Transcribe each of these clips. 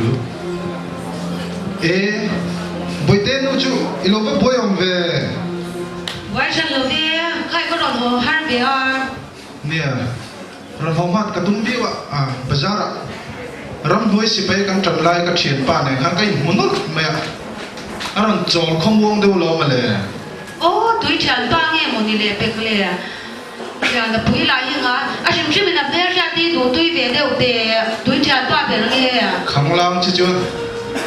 lu bồi tên nó chú ilo với bồi ông về vậyฉันเลยใครก็โดนหัวหันเบียร์ nè rồi hôm hát cái tung biwa bazar ram hoi si pai kan tran lai ka thian pa ne khang kai munut me aron chol khom wong deu lo ma le ô tuổi trẻ ba nghe một người lệ bê cái lệ giờ là bùi lại như ngã xem xem mình là bé ra đi đủ tuổi về đều để tuổi trẻ ba về nghe khang lang chi chu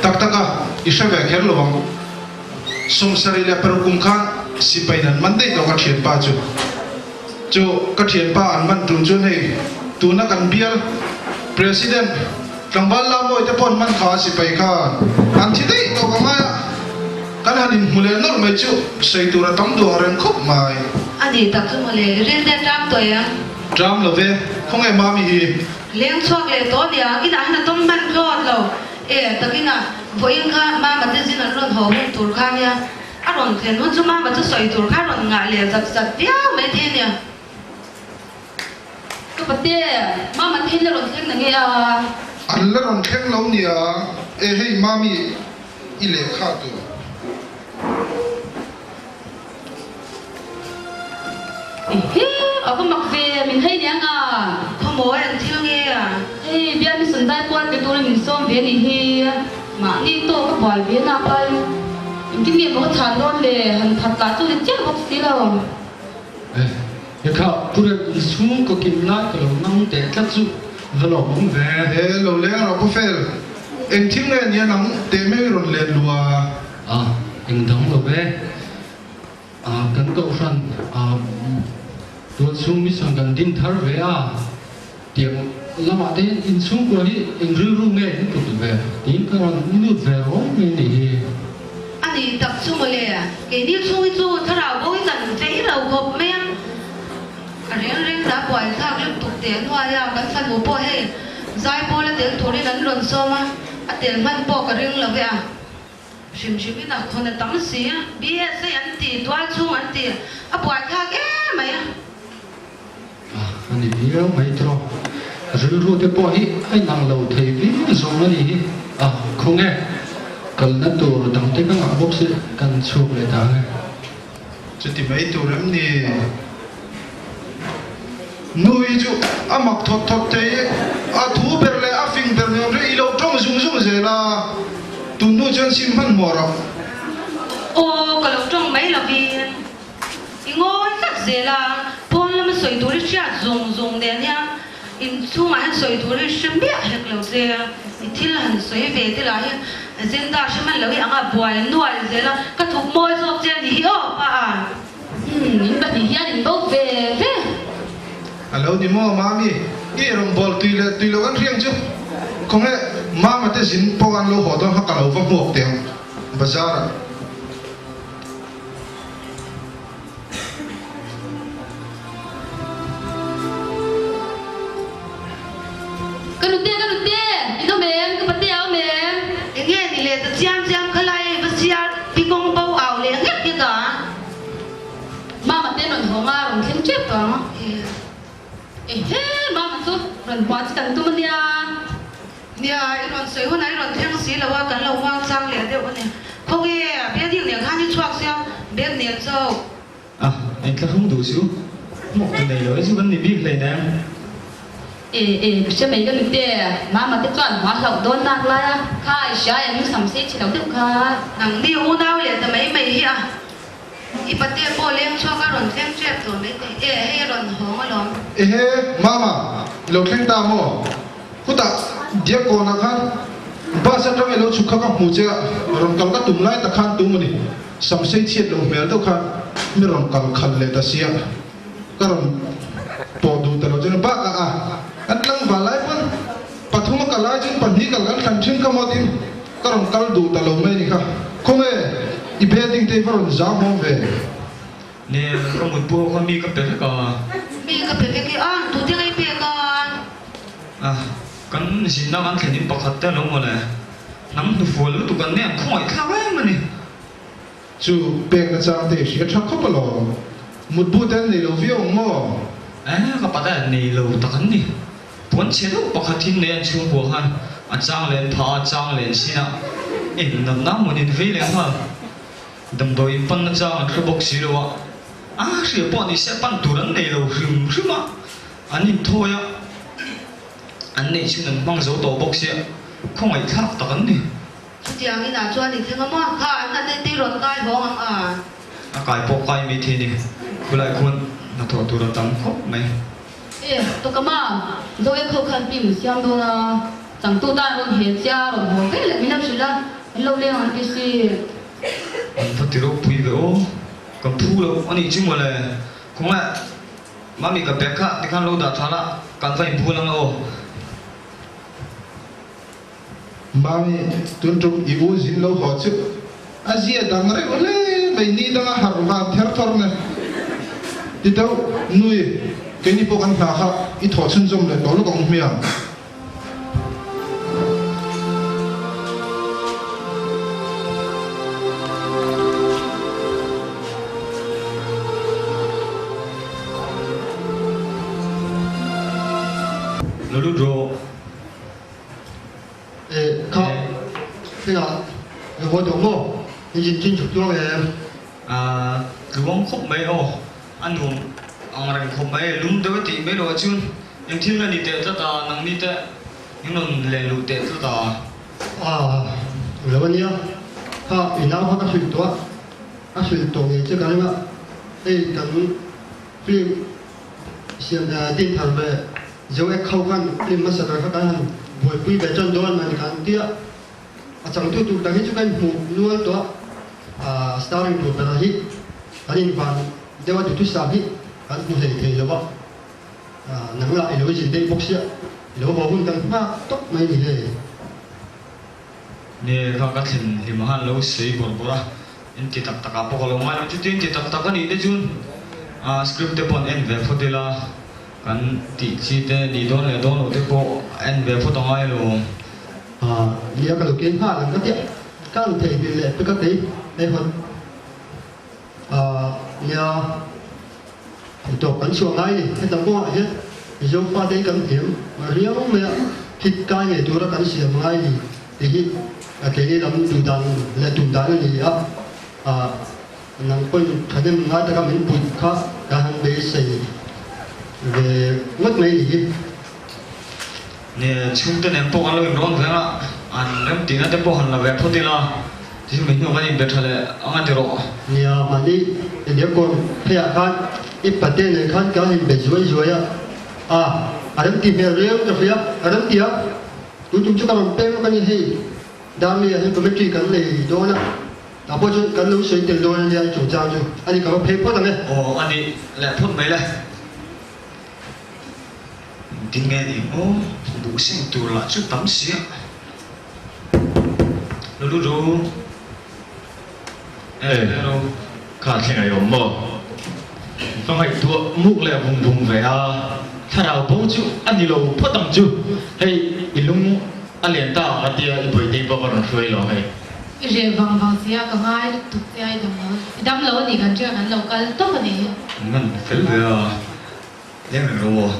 tak tak a isha ve kher lo bang som sari le per kum khan si pai nan man dei do ka thian pa chu ka thian pa an man tun chu nei tu na kan bial president Kambal la mo ite pon man kha si pai khan an thi dei to ka ma kan hanin mule nor mai chu sei tu ra tam do ren khop mai anh đi tập trung lệ riêng để trăm tuổi à Dram lo ve không ai mami hi liang chuộc lệ to đi à cái nào là tôm man lọt lâu tất cái nào với anh kha mà tự nhiên là luôn hồ hung tuổi kha nha à rồi thì nó chúng mà tự soi tuổi kha rồi ngại lệ giật giật tiếc mấy thế nè cái bát tê mà thiên rồi thiên là nghe à an la ron theng lo ni a hey mami i le kha tu ở cái mặc về mình thấy nhá à không mỗi anh thiếu nghe à hey bây mình sẵn tay quan cái tôi mình xóm về thì hi mà đi tôi cái bòi về nào bay mình kinh nghiệm có thàn luôn để hành thật là tôi chết bác sĩ đâu ya kha pura sum ko kim lai ko nang te tlat chu velo bong ve lo le ro ko fel en thing le ni nang te me ron le lua eng dong lo ve kan ko ran tu sum mi sang kan din thar ve tiang lama te in sum ko hi eng ru ru nge ni ko ve tin ka ran ni ve ro me ni anh đi tập trung lệ à cái đi chung chu thà nào bôi dần dễ đầu gộp men riêng riêng đã bồi thang liên tục tiền hoa ya cái phần một bồi hay giải bồi là tiền thổi đi đánh luận xô mà tiền phần bồi cái riêng là vậy à xem xem cái nào con là tắm xí biết sẽ ăn tiền toa chung ăn tiền bồi thang cái mày anh đi đâu mấy trò rồi rồi thế bỏ hi anh nang lâu thấy vì giống nó đi không nghe cần nó tụ rồi đằng thế các ngõ bốc sĩ cần chụp lại ta nghe chứ thì mấy tụ lắm nè nuôi chú mặc thọt thọt thế thú bер le phình bер nhau đấy lâu trong dùng dùng gì là tụ nuôi chân sim phân mỏ rồi ô cái lúc trong mấy là vì ngồi rất dễ là bốn là mình soi túi đi chia dùng đèn nha in chung mà hắn soi túi đi xem biết hết lâu dễ thì là hắn soi về thì là dân ta xem mình lâu ăn à bùi nuôi dễ là cái thuốc môi rồi dễ thì hiểu à những bạn thì gia đình bốc về lâu đi mua mami cái rồng bol tùy lâu ăn riêng chứ không nghe mama te zin po ăn lâu họ đó hắc lâu vấp muộc tiền bazar cái nút tiền nó mềm cái bát tiêu mềm nghe thì lệ tự jam khai lại bớt chia bị công bao ảo lệ hết cái cả mà tên nó hồ nga rồi thêm chết đó mà số rồi quá chỉ cần tôi mình nè iron soi hôm nay iron thang xí làว่ากันเราว่างจังเลยเดี๋ยวเนี่ยเขาเอ๋เบี้ยที่เนี่ยข้านี่ชวกเสียเบี้ยเนี่ยเจ้า anh ta không đủ xíu một cái này rồi chứ vẫn đi biết này nè sẽ mấy cái nút tiền mà cái chọn hóa lẩu đôn nạc lại khai sai em sắm xếp chỉ đầu được kha nằng đi u nào liềnแต่mấy hi àอีปะเตี้ยโปเลี้ยงชวกก็รอนแท่งเจ็บตัวไม่ได้ให้รอนหัวมาล้อม mama lo khen ta mo huta dia ko na khan ba sa tang lo chukha ka mu che ron kal ka tum lai ta khan tum ni sam sei chiet lo mel to khan mi ron kal khal le ta sia ka ron po du ta lo chen ba an lang ba lai pon pathuma ka lai chen pan hi kal kan khan thin ka mo tim ka ron kal du ta lo me ni kha khome i be ding te ron za mo ve nè có một bua con mi cấp tới cảมีกับเด็กๆอ่ะดูที่ไงเปียก่อน kan sin nam an khenin pakhat te lo mo le nam tu fol tu kan ne khoi kha wa ma ni chu pek na chang te sia thak khop lo mut bu den ni lo viong mo ka pata ni lo ta kan ni pon che lo pakhat hin ne an chung bo han anh trang lên phá trang lên xin à in nằm nằm một in vĩ lên ha đầm đôi in pan trang cái bốc xí rồi à sự bọn đi sẽ pan tuần này rồi rừng mà anh in thôi á anh này chỉ能帮手导bốc xí không phải khác tất cả đi chị anh ấy đã cho anh thấy không mà anh ấy đi rồi cái phong à cái bốc cái mi thế này cứ lại quân nó thua tụi nó tắm khóc mày tôi cảm ơn rồi em không cần tìm xem đâu là chẳng tu ta rồi hết cha rồi hồ cái là mình làm sự ra lâu lên anh cái gì anh phải tiêu bùi về ô còn thu đâu anh ấy chỉ muốn là cũng là mà mình gặp bé khác thì khăn lâu đã thà là cần phải bùi lắm ô Mami tuân trục ibu zin lâu họ chứ Asia đang rồi ole bây ni đang har vào theo thor này đi đâu nuôi cái ni bộ ăn phá khác ít thọ chân zum này đó là còn miệng lulu ro không thế là tôi懂了你进去做的 à cứ bóng khóc mấy ô anh hùng ông rằng khóc mấy lúng tới thì mấy đồ chun nhưng thiên là đi tệ cho ta nắng đi tệ nhưng nó lên lụt tệ cho ta à rồiวันนี้ถ้าอีน้าเขาก็สุดตัวสุดตัวเนี่ยจะกันว่าไอ้กันฟิล์มเสียงดินทางไปจะให้เข้ากันฟิล์มมาสักการะกันบวยปุยไปจนโดนมันกันเตี้ยอาจารย์ตัวตัวต่างให้จุกันหูล้วนตัวstarting ตัวเป็นอะไรอันนี้ฟังเดี๋ยวว่าตัวสามที่กันผู้เสียเลยว่านังละไอ้เราจะได้พกเสียเราบอกคุณกันมากตกไม่ดีเลย nè các cái thìn thì mà han lâu sấy bồn bồn à in thì tập tập apa kalau mana tu tin thì tập tập cái này đấy chun script để bọn en về phụ đề là kan ti chi te đi đón để đón để bộ en về phụ tông ai luôn giờ cái lúc kiến pha là cái các thầy bị lệ với các tí đây hơn giờ thì tổ cắn chuột này cái tấm qua hết dùng pha đấy cắn kiếm mà riêng mẹ thịt cay này tôi đã cắn xiêm ngay thì cái này làm tụi đàn là tụi đàn này á năng quân thay nên ngay tất cả mình bùn khác cả hàng bề sấy về mất mấy gì nè chúng ta nem po kalau yang vậy là anh nem tina tempo han là về phụ đề là thì mình nói cái gì better là anh ăn được nhà mà đi nếu còn phải ăn ít bát này khăn cái hình bề dưới adam tìm hiểu riêng cho phía adam tiếc chúng ta làm tên cái gì đam mê hay commentary cái này đó nè à bây giờ cái lưu水tiền đó là chủ trang chứ anh đi có paper này ồ anh đi lại phút mấy này tiếng nghe thì ô bố sinh tù là chút tắm xía lulu ru đâu cả thế này ổn mò phong hạch tua mục là vùng vùng về thà nào bố chú anh đi lâu phốt tầm chú hay ilung anh liền tao anh đi buổi đi vào còn phơi lo hay rề vàng vàng xía cái mai tục xía đâm lâu thì gần chưa gần lâu cái tốt hơn này ngân phải về lên rồi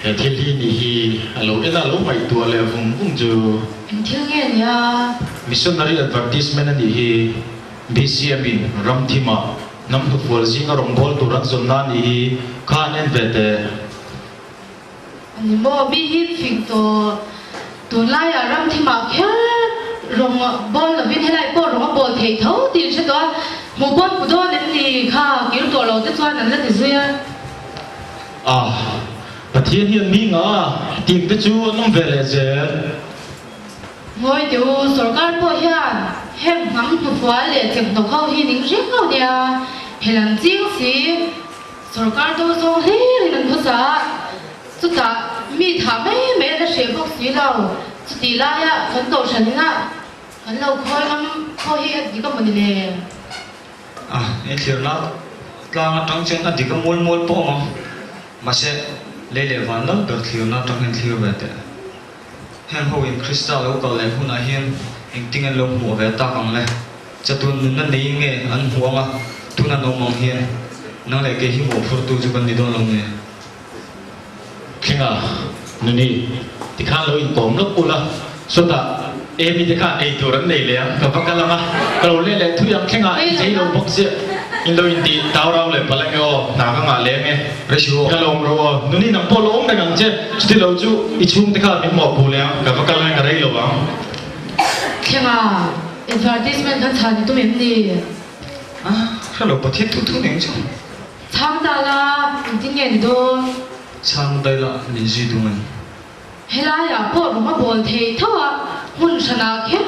hệ thiên lý thì alo cái là lúc mày tua là vùng vùng chú anh thiếu nghe nha missionary advertisement anh thì BCM in ram thima nam thu phul zinga rombol turan zonna ni khan en vete anh bo bi hit phim to lai ram thima kha rong bol là viên hay lại bol rong bol thể thấu thì sẽ đó một bol của đó đến thì kha kiểu tổ lầu tới xoan là thì duy và thiên hiền mi ngã tìm tới chú nó về là gì ngồi điều sở can bộ hiện hem ngắm một vài lệ tìm tổng khâu hi những rất lâu nè hay làm riêng gì sở can tôi xong hết thì đừng có sợ chúng ta mi thả mấy là sẽ bốc xí đâu chúng đi lại á khẩn cầu sẵn á khẩn lâu khôi lắm khôi hi gì có mình nè em hiểu nó là trong chuyện là chỉ có muốn muốn bỏ mà sẽ lấy lệ văn lắm được hiểu nó trong hình hiểu về thế hen hậu in Krista lâu cầu lệ hôm nay hiền hình tinh anh lông mùa về ta bằng lệ cho tôi nó lấy nghe ăn huống à tôi là nông mong hiền nó lại cái hiếu phụ tôi cho con đi đón lòng nghề khi nào นู่นนี่ที่ข้าเราอินผมลบกูละสุดท้ายมีที่ข้าตัวนั้นเลยกับพักกันละมั้งเราเล่นทุกอย่างแค่งานใจเราพกเสียอินโดอินดีดาวเราเลยพลังก็หนาก็งานเล่นไงเรื่องก็ลงเรานู่นนี่นังพอลงได้กันเจ้จุดที่เราจู่อีชุ่มที่ข้าเป็นหมอกผู้เลี้ยงกับพักกันละกันได้หรอวะแค่งานadvertisement ท่านชายตัวเอ็มดีถ้าเราประเทศทุกๆอย่างจ้ะช่างได้ละจริงๆเนี่ยดูช่างได้ละลินจีดูมันเฮล่าอยากพูดผมว่าบอลเทเท่าว่าหุ่นชนะแค่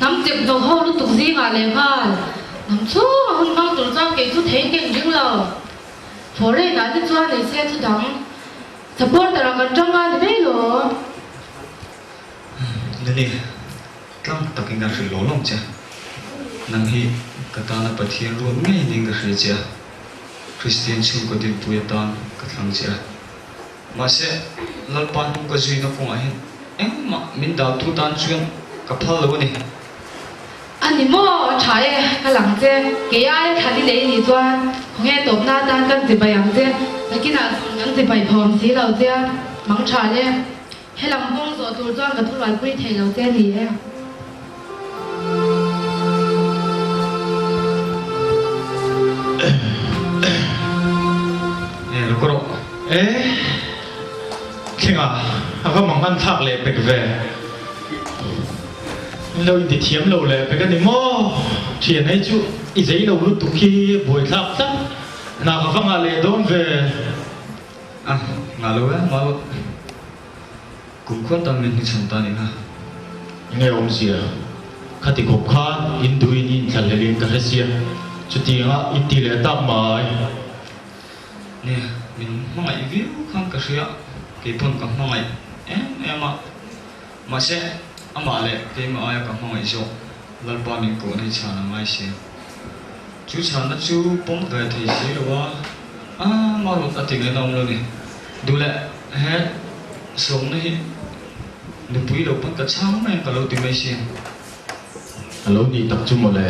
น้ำเจ็บตัวเขารู้ตุกซีงานเลยค่ะน้ำชู้หุ่นบางตัวจ้างเก่งทุกเทเก่งจริงเราพอเล่นงานที่จ้างในเส้นทุกดังสปอร์ตแต่ละกันจ้างงานได้หรอนี่ตั้งตักงานคือหล่อลงจ้ะนังฮีกตานาปะเทียนรวมง่ายนิ่งกับเรียจ้ะคริสเตียนชูก็ดินปุยตานกับทางจ้ะมาเสลลปันก็จุยนักคงเห็นมามินดาวทุตันชวนกับพลเลวนี่อันนี้มั่วใช่กำลังเจ้เกี่ยไอ้ทันที่เลยนี่จ้าคงแค่ตบหน้าตานกันจะไปยังเจ้แต่กินอะไรยังจะไปพร้อมสีเราเจ้มังชาเนี่ยให้ลำพงโซตัวจ้ากับทุกวันคุยเทเราเจ้นี่ลูกก็แค่งานเขามองมันทักเลยไปกับแฟเราอินดีเทียมเราเลยไปกันนี่มั่วเทียนให้จู่อีใจเรารู้ตุกี้บวยทับตั้งน่าก็ฟังอะไรโดนเวงานรู้ไหมมากุมขวัญตามมินที่ฉันตานี่นะยังไงอมเสียข้าติกบข้าอินดูอินทะเลลินกับเสียจุดที่งะอินทีเลตับมาเนี่ยมินมั่งไอวิวข้างกระเสียกี่ปุ่นกับมั่งไอมาเสอามาเลยกี่มาไอกับมั่งไอโจลัลปามินกูในชานาไม่เสียจูชานะจูปุ่มเวทีเสียว่ามาลุตัดทิ้งไอ้น้องเลยนี่ดูแลเฮ้ส่งนี่ดูปุยเราปุ่นกระช่างแม่กับเราติไม่เสียเรานี่ตักจุ่มมาเลย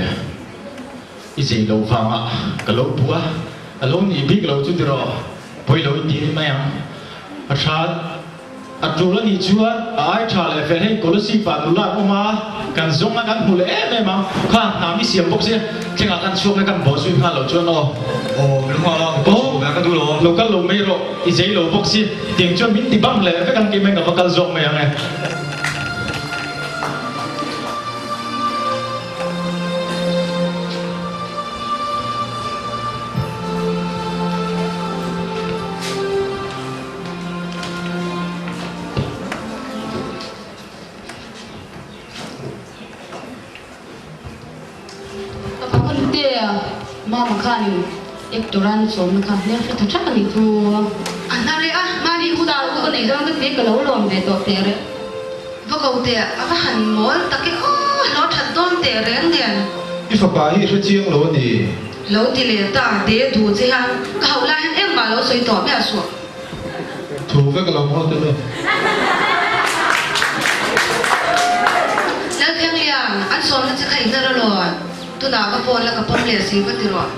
อีใจเราฟังกับเราปัวเรานี่บิ๊กเราจุดรอปุยเราอินดีนี่ไม่ยังชาจูแล้วนี่ชัวไอ้ชาเลยแฟนให้กอลสีฟ้าดูแลออกมากันส่งกันหูเลยแม่มั้งข้าหามีเสียงบอกเสียแข่งกันช่วงกันบอสุดข้าเราชวนโอ้ลูกเราโอ้แม่ก็ดูเราก็เราไม่รออีใจเราบอกเสียเตียงชวนมินติบังเลยแฟนกันกินแม่กับกันส่งไม่ยังไงมามาข้านี่เอกตัวรันสมนะคะเนี่ยถ้าชักกันอีกครูอันนั้นเลยมาดีคุณดาวก็นี่ก็ต้องเด็กก็เราลองเด็กตัวเตะเลยพวกเขาเตะก็หันหมดตะกี้เราถัดต้นเตะเรื่องเดียนอีฝาฮีคือเจียงโลนี่โลที่เลยตาเดดูสิฮะเขาไล่เอ็มมาเราสวยต่อไม่อาสวถูกก็เราพอได้เลยแล้วเพียงอย่างอันสอนจะใครจะรอดตัวดาวก็พอแล้วก็พอเลี้ยสีก็ติดรอด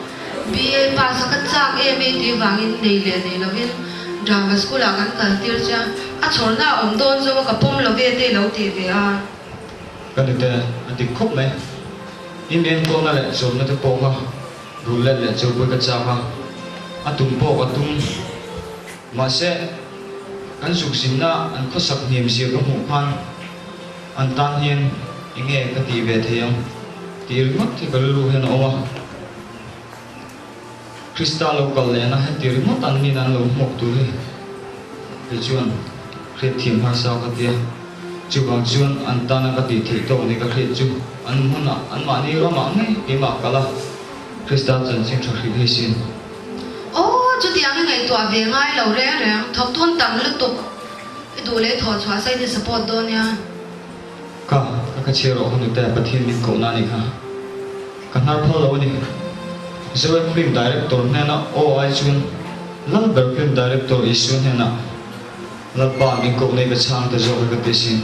บีเอภาษาก็จากเอเมดีวางอินนี่เลยนี่เราวินดราม่าสกูลกันกันที่จะชนหน้าอมโดนจะว่ากับพมเราเวทีเราทีเดียกันเด็กอันที่ครบไหมอินเดียนตัวนั่นแหละส่วนนั่นจะโป้งดูเล่นแหละจะบุยกระจายอันตุ้มโป้อันตุ้มมาเสอันสุขสินนะอันข้อสักเนียมเสียกับหูพันอันตันเฮียนยังไงก็ตีเวทียังตีริมัดที่ก็รู้เห็นเอาว่าคริสตัลเราก็เลยนะให้ตีริมัดอันนี้นั่นเราหมกตัวเลยไปชวนเครียดทีมหาสาวกันเดียจูบางชวนอันตันก็ตีที่โตนี่ก็เครียดจูอันมันอ่ะอันมานี่เราหมั่งไงกี่หมากกันละคริสตัลจันทร์สิ่งศักดิ์สิทธิ์ให้สิ้นโอ้จุดยังไงตัวเวียงไงเราเร่งเร่งทบทวนตั้งลึกตุกดูเลยถอดชัวใส่ในสปอร์ตโดนเนี่ยก็เชื่อเราคนหนึ่งแต่ประเทศมิโกนานี่ค่ะกันนับพอเราเนี่ยจะเป็นฟิล์มดีเรคเตอร์เนี่ยนะโอ้ไอชวนลัลเบิร์กฟิล์มดีเรคเตอร์อีชวนเนี่ยนะลัลบ้านมิโกในกระชังแต่จบกันเป็นสิ่ง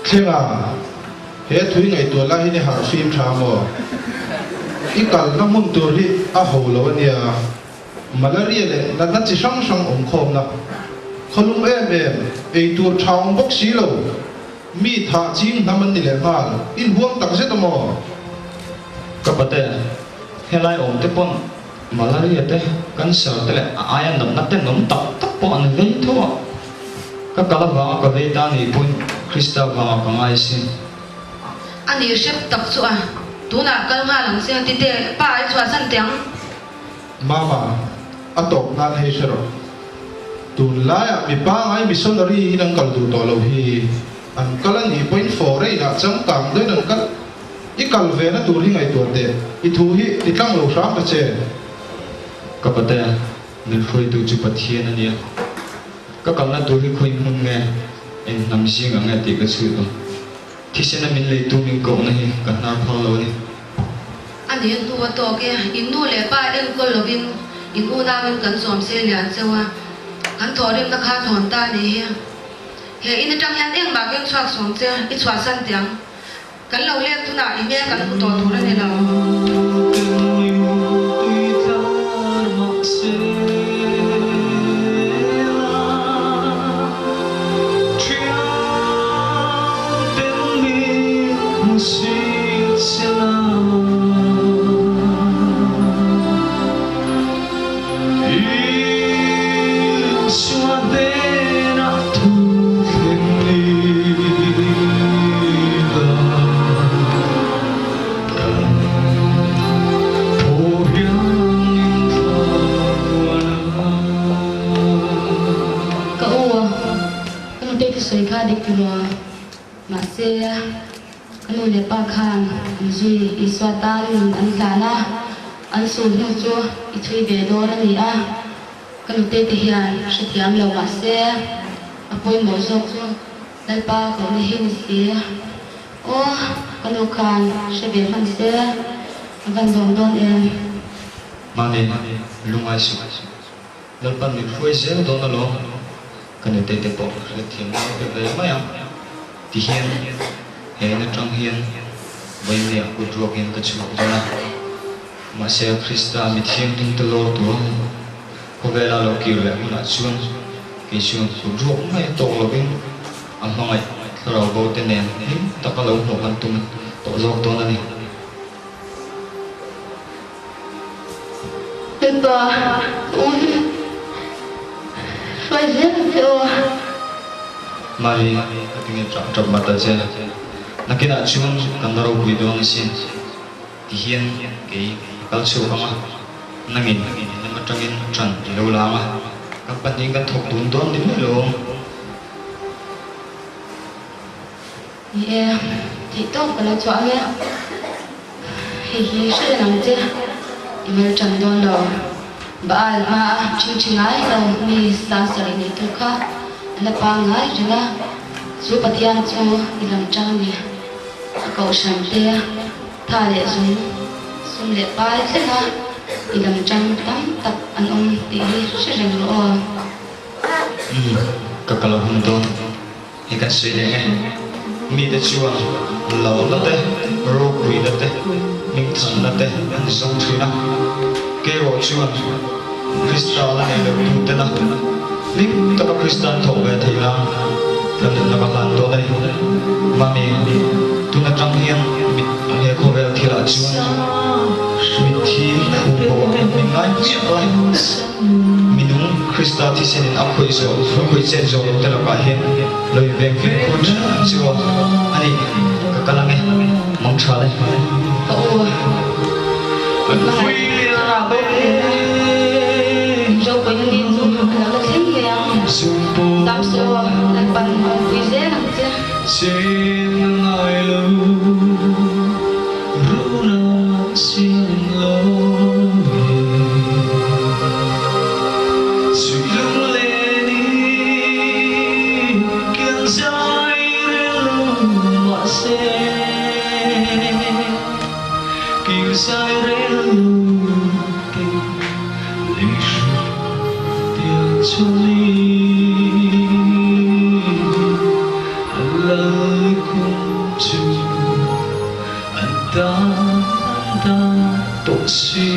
เข่งเฮ้ทุยไงตัวละที่นี่หาฟิล์มชามออีกัลน้ำมันตัวที่อาหูเราเนี่ยมาลาเรียเลยนั่นจะช่างองคมนะ khalum em ei tur thang bok si lo mi tha ching naman ni le mal in huang tak se tamo kapate helai om te pon malaria te cancer te le ayan nam na te nom tak po an vei tho ka kalava ka vei ta ni pun krista wa ka ngai sin ani shep tak chu a tuna kal nga lang se ti te pa ai chwa san tiang mama atok nan he shero tun laya mi pa ngai missionary hinang kal du to lo hi an kalan ni point 4 re na chang kam de nan kal ikal ve na tur hi ngai to te I thu hi ti tlang lo ram ta che kapate min khoi tu chu pathian ania ka kalna tu hi khoi mun nge en nam sing anga ti ka chu to thi sena min le tu min ko na hi ka na phal lo ni ani nu wa to ke in nu le pa en ko lovin in u na min kan som se lian chewa kan thorim na kha thon ta ni he in tang yan eng ba ken chwak som che I chwa san tiang kan lo le tu na I me kan ku to thu ni lo soi kha dik lo ma se anu le pa khan zui iswa ta an thana an su nu chu I thui be do na ni a kanu te ti hian shi thiam lo ma se apoi mo zok chu dal pa ko ni hin si o kanu khan she be man se van dong don em mani lungai su dal pan mi khoi se do na lo kan te te po le thiam na pe ve ma ya ti hian he na trong hian vai ne ku drok in ka chu na ma se krista mi thiam tin te lo tu ko ve la lo ki re na chuan ki chuan ku drok mai to lo bin am ngai ro bo te nen ta ka lo ho kan tum to zok to na ni Papa, phải giết rồi. mari atinge trap mata je nakina chuan kandaro buidong sin tihian ke kal chu ama nangin nama tangin tran lo lama kapani kan thok tun don din lo Yeah, thì tốt là cho nghe. Thì sẽ làm chứ. Imer trần don lo. Ba ma chung chung ai đâu mi sa sa ni tu kha. Là pa ngai rina. Su pathian chu ilam chang ni. Cầu sanh te tha le zum sum le pai se na ilam chang tam tak an om ti se reng lo. kakalo hum don ikan se le nge mi de chuan lo la te ro kui da te ming chan la te an song thuna ke ro chuan krista la ne lo tu te na lim ta ka kristan tho ve thila kan na ka lan do dai ma mi tu na tang hian mi he ko ve thila chuan mi thi khu bo mi ngai chi ai minung krista thi senin akhoi zo khoi chen zo te la ka hen loi ve ke kun chuwa ani ka kalange mong tha le An phui ra bo jo ko ni zu la la thing ya tam so la pan phui ze na che sin ai lo ru na sin lo sai re lu te li shu tia choli la kum chu anta to si